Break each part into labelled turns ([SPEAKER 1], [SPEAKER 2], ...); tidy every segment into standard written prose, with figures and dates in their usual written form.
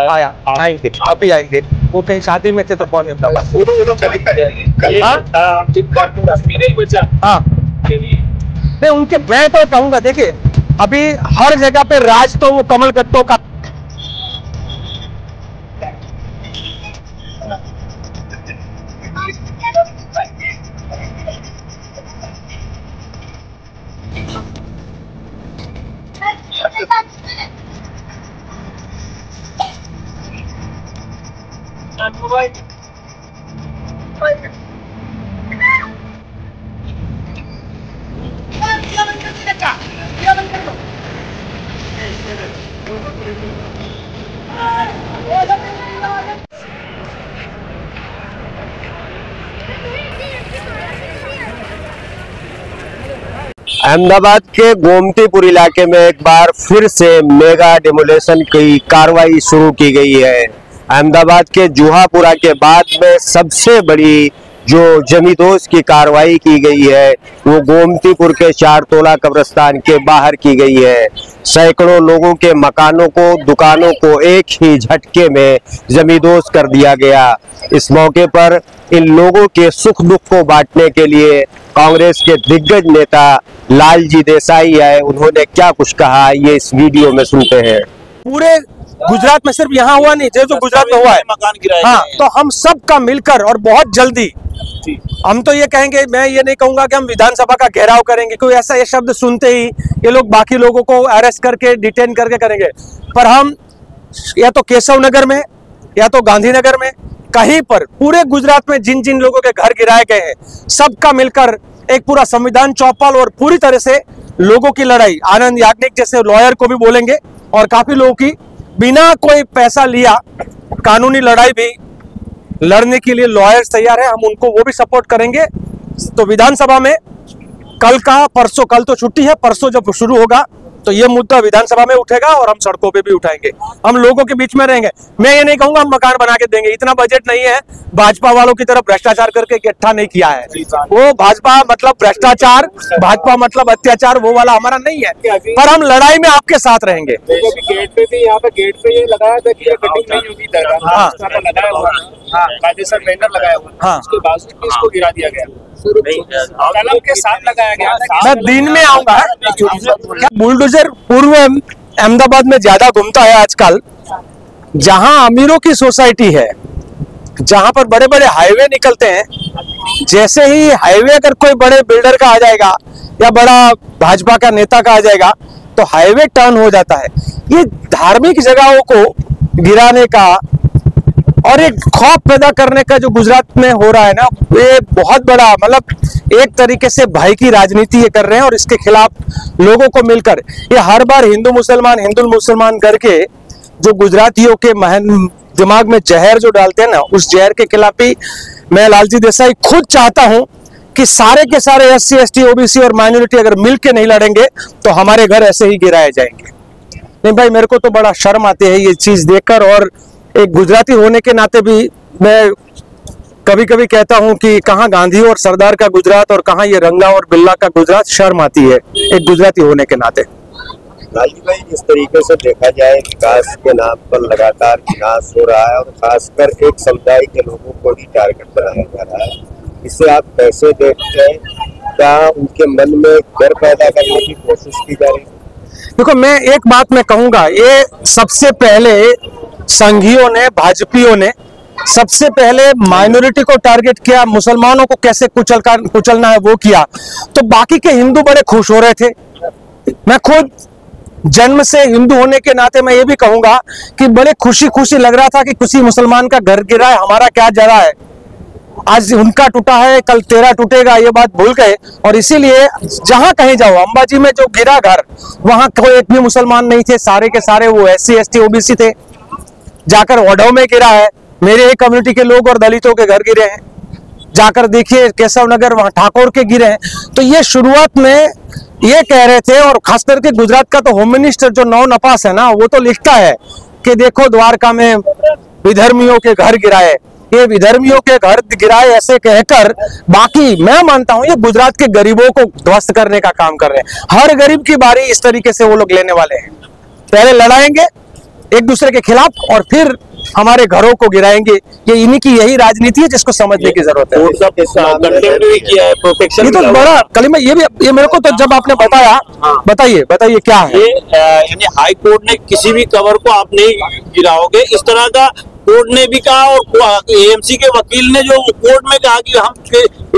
[SPEAKER 1] आया आएंगे अभी आएंगे। वो कहीं शादी में थे तो कौन है? हाँ नहीं उनके, मैं तो कहूंगा देखिए अभी हर जगह पे राज तो वो कमल गट्टों का
[SPEAKER 2] अहमदाबाद के गोमतीपुर इलाके में एक बार फिर से मेगा डिमोलेशन की कार्रवाई शुरू की गई है। अहमदाबाद के जूहापुरा के बाद में सबसे बड़ी जो जमींदोज की कार्रवाई की गई है वो गोमतीपुर के 4 तोला कब्रिस्तान के बाहर की गई है। सैकड़ों लोगों के मकानों को, दुकानों को एक ही झटके में जमींदोज कर दिया गया। इस मौके पर इन लोगों के सुख दुख को बांटने के लिए कांग्रेस के दिग्गज नेता लालजी देसाई आए। उन्होंने क्या कुछ कहा ये इस वीडियो में सुनते हैं।
[SPEAKER 1] पूरे गुजरात में, सिर्फ यहाँ हुआ नहीं, जो गुजरात में हुआ है
[SPEAKER 3] मकान गिराए।
[SPEAKER 1] हाँ, तो हम सब का मिलकर और बहुत जल्दी हम तो ये कहेंगे, मैं ये नहीं कहूंगा कि हम विधानसभा का घेराव करेंगे, कोई ऐसा ये शब्द सुनते ही ये लोग बाकी लोगों को अरेस्ट करके डिटेन करके करेंगे, पर हम या तो केशव नगर में या तो गांधीनगर में कहीं पर पूरे गुजरात में जिन जिन लोगों के घर गिराए गए हैं सबका मिलकर एक पूरा संविधान चौपाल और पूरी तरह से लोगों की लड़ाई, आनंद याग्निक जैसे लॉयर को भी बोलेंगे और काफी लोगों की बिना कोई पैसा लिया कानूनी लड़ाई भी लड़ने के लिए लॉयर्स तैयार है, हम उनको वो भी सपोर्ट करेंगे। तो विधानसभा में कल तो छुट्टी है, परसों जब शुरू होगा तो ये मुद्दा विधानसभा में उठेगा और हम सड़कों पे भी उठाएंगे, हम लोगों के बीच में रहेंगे। मैं ये नहीं कहूंगा हम मकान बना के देंगे, इतना बजट नहीं है। भाजपा वालों की तरफ भ्रष्टाचार करके इकट्ठा नहीं किया है, वो भाजपा मतलब भ्रष्टाचार, भाजपा मतलब अत्याचार, वो वाला हमारा नहीं है, पर हम लड़ाई में आपके साथ रहेंगे।
[SPEAKER 3] गेट पे भी, यहाँ पे गेट पे ये लगाया था कि कटिंग नहीं होगी, लगाया हुआ कायदेसर बैनर लगाया हुआ, उसके बावजूद भी इसको गिरा दिया गया, कलम के साथ लगाया गया।
[SPEAKER 1] मैं दिन में आऊंगा। बुलडोजर पूर्व अहमदाबाद में ज्यादा घूमता है आजकल, जहां अमीरों की सोसाइटी है, जहां पर बड़े बड़े हाईवे निकलते हैं, जैसे ही हाईवे अगर कोई बड़े बिल्डर का आ जाएगा या बड़ा भाजपा का नेता का आ जाएगा तो हाईवे टर्न हो जाता है। ये धार्मिक जगहों को गिराने का और एक खौफ पैदा करने का जो गुजरात में हो रहा है ना, ये बहुत बड़ा, मतलब एक तरीके से भाई की राजनीति ये कर रहे हैं और इसके खिलाफ लोगों को मिलकर ये हर बार हिंदू मुसलमान करके जो गुजरातियों के दिमाग में जहर जो डालते हैं ना, उस जहर के खिलाफ ही मैं लालजी देसाई खुद चाहता हूं कि सारे के सारे SC ST OBC और माइनॉरिटी अगर मिलके नहीं लड़ेंगे तो हमारे घर ऐसे ही गिराए जाएंगे। नहीं भाई, मेरे को तो बड़ा शर्म आती है ये चीज देखकर, और एक गुजराती होने के नाते भी मैं कभी कभी कहता हूं कि कहां गांधी और सरदार का गुजरात और कहां ये रंगा और बिल्ला का गुजरात। शर्म आती है एक गुजराती होने के नाते।
[SPEAKER 2] लालजी भाई, जिस तरीके से देखा जाए विकास के नाम पर लगातार विनाश हो रहा है और खासकर एक समुदाय के लोगों को ही टारगेट बनाया जा रहा है, इसे आप कैसे देखते हैं? क्या उनके मन में डर पैदा करने की कोशिश की जा रही है?
[SPEAKER 1] देखो, मैं एक बात मैं कहूंगा, ये सबसे पहले संघियों ने, भाजपियों ने सबसे पहले माइनॉरिटी को टारगेट किया, मुसलमानों को कैसे कुचलना है वो किया, तो बाकी के हिंदू बड़े खुश हो रहे थे। मैं खुद जन्म से हिंदू होने के नाते मैं ये भी कहूंगा कि बड़े खुशी लग रहा था कि किसी मुसलमान का घर गिरा है, हमारा क्या जरा है, आज उनका टूटा है कल तेरा टूटेगा, ये बात भूल गए। और इसीलिए जहां कहीं जाओ, अंबाजी में जो गिरा घर, वहां कोई एक भी मुसलमान नहीं थे, सारे के सारे वो SC ST OBC थे। जाकर ओढ़व में गिरा है, मेरे ही कम्युनिटी के लोग और दलितों के घर गिरे हैं। जाकर देखिए केशव नगर, वहां ठाकुर के गिरे हैं। तो ये शुरुआत में ये कह रहे थे, और खास करके गुजरात का तो होम मिनिस्टर जो नौ नपास है ना, वो तो लिखता है कि देखो द्वारका में विधर्मियों के घर गिराए, ये विधर्मियों के घर गिराए ऐसे कहकर। बाकी मैं मानता हूं ये गुजरात के गरीबों को ध्वस्त करने का काम कर रहे हैं। हर गरीब की बारी इस तरीके से वो लोग लेने वाले हैं। पहले लड़ाएंगे, एक दूसरे के खिलाफ और फिर हमारे घरों को गिराएंगे। ये इन्हीं की यही राजनीति है जिसको समझने की जरूरत है। ये तो बड़ा कलिमा, ये मेरे को तो जब आपने बताया, बताइए क्या है
[SPEAKER 4] यानी हाई कोर्ट ने किसी भी कवर को आप नहीं गिराओगे, इस तरह का कोर्ट ने भी कहा, और एएमसी के वकील ने जो कोर्ट में कहा कि हम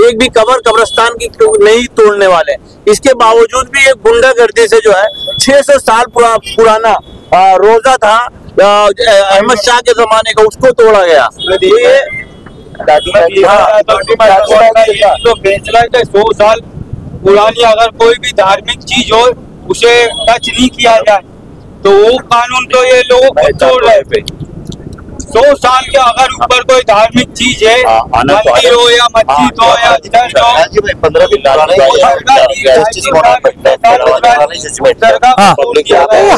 [SPEAKER 4] एक भी कब्रिस्तान की नहीं तोड़ने वाले। इसके बावजूद भी ये गुंडागर्दी से जो है 600 साल पुराना रोजा था अहमद शाह के जमाने का, उसको तोड़ा गया।
[SPEAKER 5] तो बेचना है 100 साल पुरानी अगर कोई भी धार्मिक चीज हो उसे टच नहीं किया जाए, तो वो कानून तो ये लोगों को तोड़ रहे थे। 100 साल के अगर ऊपर कोई धार्मिक चीज है, मंदिर हो या मस्जिद हो या चर्च हो,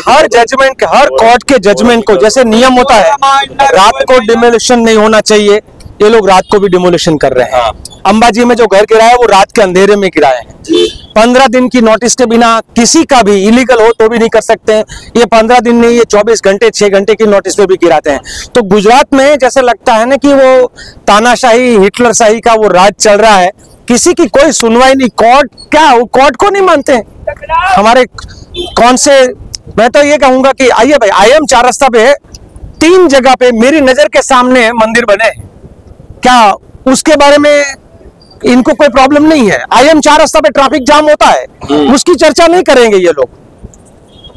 [SPEAKER 1] हर जजमेंट, हर कोर्ट के जजमेंट को जैसे नियम होता है, रात को डिमोलिशन नहीं होना चाहिए, ये लोग रात को भी डिमोलिशन कर रहे हैं। अंबाजी में जो घर गिरा है वो रात के अंधेरे में गिराए हैं। 15 दिन की नोटिस के बिना किसी का भी इलीगल हो तो भी नहीं कर सकते हैं। ये 15 दिन नहीं, ये 24 घंटे 6 घंटे की नोटिस पे भी गिराते हैं। तो गुजरात में जैसे लगता है ना कि वो तानाशाही, हिटलरशाही का वो राज चल रहा है, किसी की कोई सुनवाई नहीं। कोर्ट को नहीं मानते हैं हमारे कौन से। मैं तो ये कहूंगा कि आइए भाई, IIM 4 रास्ता पे 3 जगह पे मेरी नजर के सामने मंदिर बने, क्या उसके बारे में इनको कोई प्रॉब्लम नहीं है? IIM 4 रास्ता पे ट्रैफिक जाम होता है, उसकी चर्चा नहीं करेंगे ये लोग।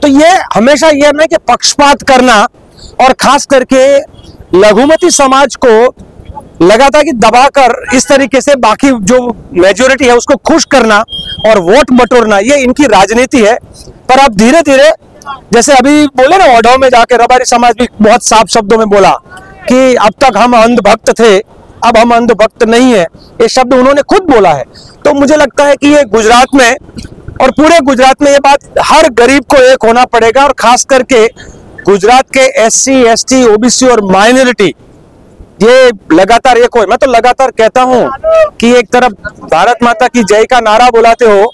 [SPEAKER 1] तो ये हमेशा ये है कि पक्षपात करना, और खास करके लघुमती समाज को लगातार कि दबाकर इस तरीके से बाकी जो मेजोरिटी है उसको खुश करना और वोट बटोरना, ये इनकी राजनीति है। पर अब धीरे धीरे, जैसे अभी बोले ना ओढ़व में जाके रबारी समाज भी बहुत साफ शब्दों में बोला कि अब तक हम अंधभक्त थे, अब हम अंधभक्त नहीं है, ये शब्द उन्होंने खुद बोला है। तो मुझे लगता है कि ये गुजरात में और पूरे गुजरात में ये बात, हर गरीब को एक होना पड़ेगा, और खास करके गुजरात के SC, ST, OBC और माइनॉरिटी ये लगातार एक हो। मैं तो लगातार कहता हूं कि एक तरफ भारत माता की जय का नारा बुलाते हो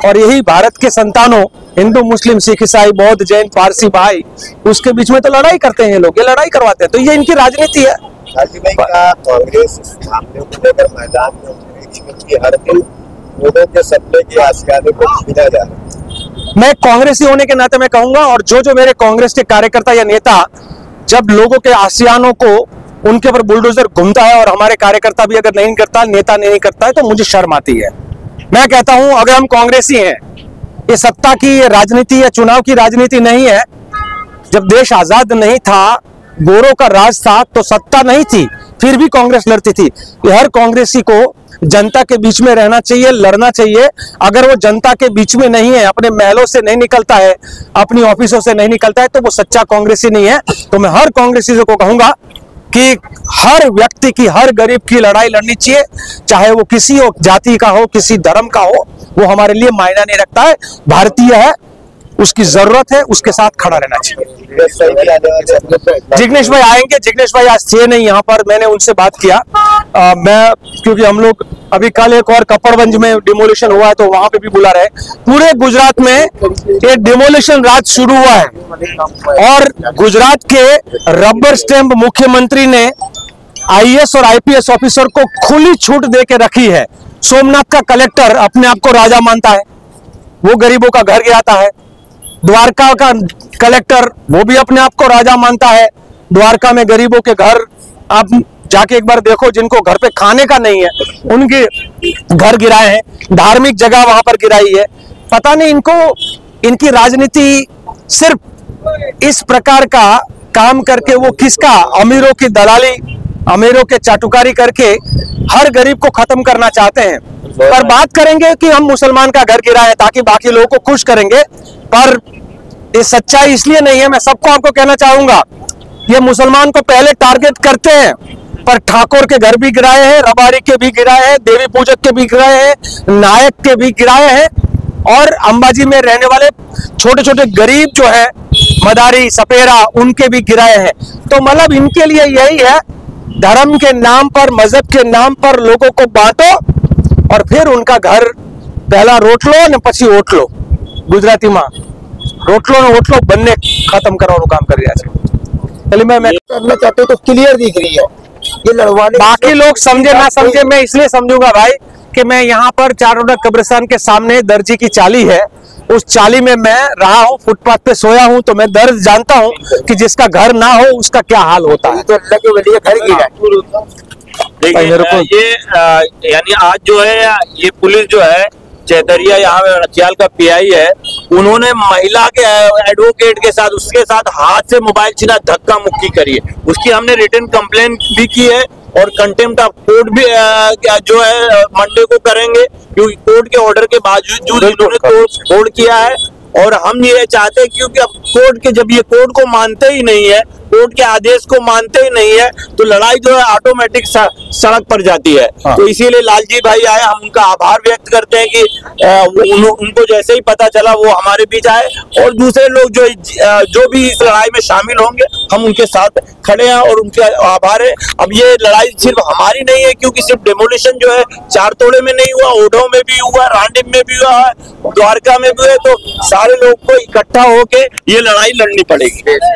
[SPEAKER 1] और यही भारत के संतानों, हिंदू, मुस्लिम, सिख, ईसाई, बौद्ध, जैन, पारसी भाई, उसके बीच में तो लड़ाई करते हैं ये लोग, ये लड़ाई करवाते हैं। तो ये इनकी राजनीति है।
[SPEAKER 2] कांग्रेस इस मामले को लेकर मैदान में उतरेगी, हर दिन वोटों के सपने की आशियाने को छीना जा रहा है।
[SPEAKER 1] मैं कांग्रेसी होने के नाते मैं कहूंगा, और जो मेरे कांग्रेस के कार्यकर्ता या नेता जब लोगों के आशियानों को उनके ऊपर बुलडोजर घूमता है, और हमारे कार्यकर्ता भी अगर नहीं करता, नेता नहीं करता है, तो मुझे शर्म आती है। मैं कहता हूं अगर हम कांग्रेसी हैं, ये सत्ता की राजनीति या चुनाव की राजनीति नहीं है। जब देश आजाद नहीं था, गोरों का राज था, तो सत्ता नहीं थी, फिर भी कांग्रेस लड़ती थी। हर कांग्रेसी को जनता के बीच में रहना चाहिए, लड़ना चाहिए। अगर वो जनता के बीच में नहीं है, अपने महलों से नहीं निकलता है, अपनी ऑफिसों से नहीं निकलता है, तो वो सच्चा कांग्रेसी नहीं है। तो मैं हर कांग्रेसी को कहूंगा कि हर व्यक्ति की, हर गरीब की लड़ाई लड़नी चाहिए, चाहे वो किसी जाति का हो, किसी धर्म का हो, वो हमारे लिए मायना नहीं रखता है। भारतीय है, उसकी जरूरत है, उसके साथ खड़ा रहना चाहिए। जिग्नेश भाई आएंगे, जिग्नेश भाई आज थे नहीं यहाँ पर, मैंने उनसे बात किया। क्योंकि हम लोग अभी कल एक और कपड़गंज में डिमोलिशन हुआ है, तो वहां पे भी बुला रहे। पूरे गुजरात में ये डिमोलिशन राज शुरू हुआ है, और गुजरात के रबर स्टैंप मुख्यमंत्री ने IAS और IPS ऑफिसर को खुली छूट दे के रखी है। सोमनाथ का कलेक्टर अपने आप को राजा मानता है, वो गरीबों का घर गिराता है। द्वारका का कलेक्टर वो भी अपने आप को राजा मानता है। द्वारका में गरीबों के घर आप जाके एक बार देखो, जिनको घर पे खाने का नहीं है, उनके घर गिराए हैं। धार्मिक जगह वहां पर गिराई है। पता नहीं इनको, इनकी राजनीति सिर्फ इस प्रकार का काम करके वो किसका, अमीरों की दलाली, अमीरों के चाटुकारी करके हर गरीब को खत्म करना चाहते हैं। पर बात करेंगे कि हम मुसलमान का घर गिराए हैं ताकि बाकी लोगों को खुश करेंगे, पर ये सच्चाई इसलिए नहीं है। मैं सबको आपको कहना चाहूंगा, ये मुसलमान को पहले टारगेट करते हैं, पर ठाकुर के घर भी गिराए हैं, रबारी के भी गिराए हैं, देवी पूजक के भी गिराए हैं, नायक के भी गिराए हैं, और अंबाजी में रहने वाले छोटे छोटे गरीब जो है, मदारी, सपेरा, उनके भी गिराए हैं। तो मतलब इनके लिए यही है, धर्म के नाम पर, मजहब के नाम पर लोगों को बांटो, और फिर उनका घर पहला रोटलो ने પછી ઓટલો, ગુજરાતીમાં રોટલો ને ઓટલો બંને ખતમ કરવાનું કામ કરી રહ્યા છે। चलिए मैं
[SPEAKER 6] करना चाहते हो तो क्लियर दिख रही है ये लड़वाने।
[SPEAKER 1] बाकी लोग समझे ना समझे, मैं इसलिए समझूंगा भाई कि मैं यहाँ पर चारों कब्रिस्तान के सामने दर्जी की चाली है, उस चाली में मैं रहा हूँ, फुटपाथ पे सोया हूँ, तो मैं दर्द जानता हूँ कि जिसका घर ना हो उसका क्या हाल होता है।
[SPEAKER 6] तो अल्लाह के वली का घर गिरा।
[SPEAKER 4] देखिए ये यानी आज जो है ये पुलिस जो है चैतरिया यहाँ रखियाल का पीआई है, उन्होंने महिला के एडवोकेट के साथ उसके साथ हाथ से मोबाइल छीना, धक्का मुक्की करी है। उसकी हमने रिटन कंप्लेन भी की है और कंटेम्प्ट ऑफ कोर्ट भी जो है मंडे को करेंगे, क्योंकि कोर्ट के ऑर्डर के बावजूद इन्होंने तोड़ किया है। और हम ये चाहते हैं क्योंकि अब कोर्ट के जब ये कोर्ट को मानते ही नहीं है, कोर्ट के आदेश को मानते ही नहीं है, तो लड़ाई जो है ऑटोमेटिक सड़क पर जाती है। तो इसीलिए लालजी भाई आए, हम उनका आभार व्यक्त करते हैं कि उनको जैसे ही पता चला वो हमारे बीच आए, और दूसरे लोग जो भी इस लड़ाई में शामिल होंगे हम उनके साथ खड़े हैं और उनके आभार है। अब ये लड़ाई सिर्फ हमारी नहीं है, क्योंकि सिर्फ डेमोलिशन जो है चारतोड़े में नहीं हुआ, ओढ़ो में भी हुआ, रांडिम में भी हुआ है, द्वारका में भी है, तो सारे लोग को इकट्ठा होके ये लड़ाई लड़नी पड़ेगी।